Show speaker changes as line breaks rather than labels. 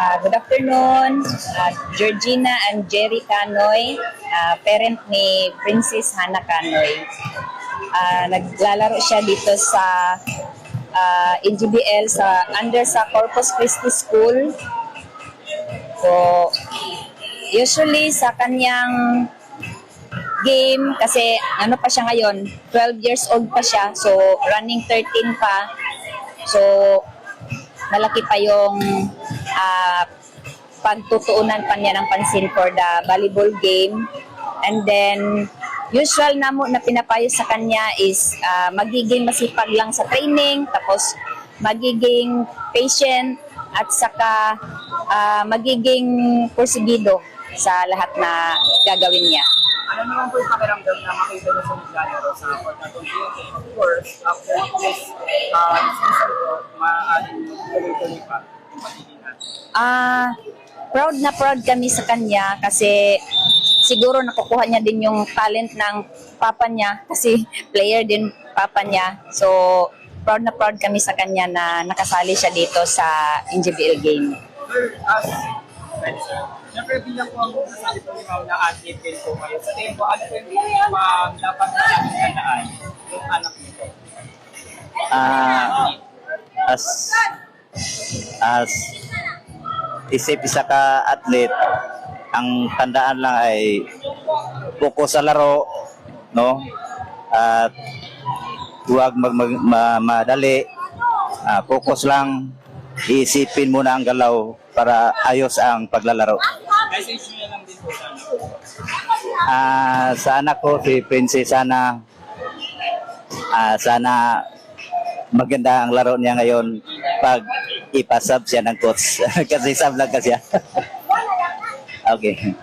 Good afternoon, Georgina and Jerry Canoy, parent ni Princess Hannah Canoy. Naglalaro siya dito sa NGBL under sa Corpus Christi School. So, usually sa kanyang game, kasi ano pa siya ngayon, 12 years old pa siya, so running 13 pa. So, malaki pa yung pagtutuunan pa niya ng pansin for the volleyball game. And then, usual na pinapayo sa kanya is magiging masipag lang sa training, tapos magiging patient, at saka magiging porsigido sa lahat na gagawin niya.
Ano naman po yung pakiramdam na makita niyo sa naglalaro sa pagkatong game? Of course, after this season po, maaaring tuloy-tuloy pa yung magiging natin.
Proud na proud kami sa kanya kasi siguro nakukuha niya din yung talent ng papa niya kasi player din papa niya. So, proud na proud kami sa kanya na nakasali siya dito sa NGBL game.
Sir, siyempre bilang po ang nasabi po na athlete din po kayo. Sa tingin po, ano po yung dapat na natin tandaan yung anak nito?
As isa ka athlete, ang tandaan lang ay focus sa laro, no? At huwag madali, focus lang, iisipin muna ang galaw para ayos ang paglalaro.
Message niyo lang din po sa anak.
Sa anak ko, si Princess Hannah, sana maganda ang laro niya ngayon pag ipasab siya ng coach. Kasi sab lang kasi. Okay.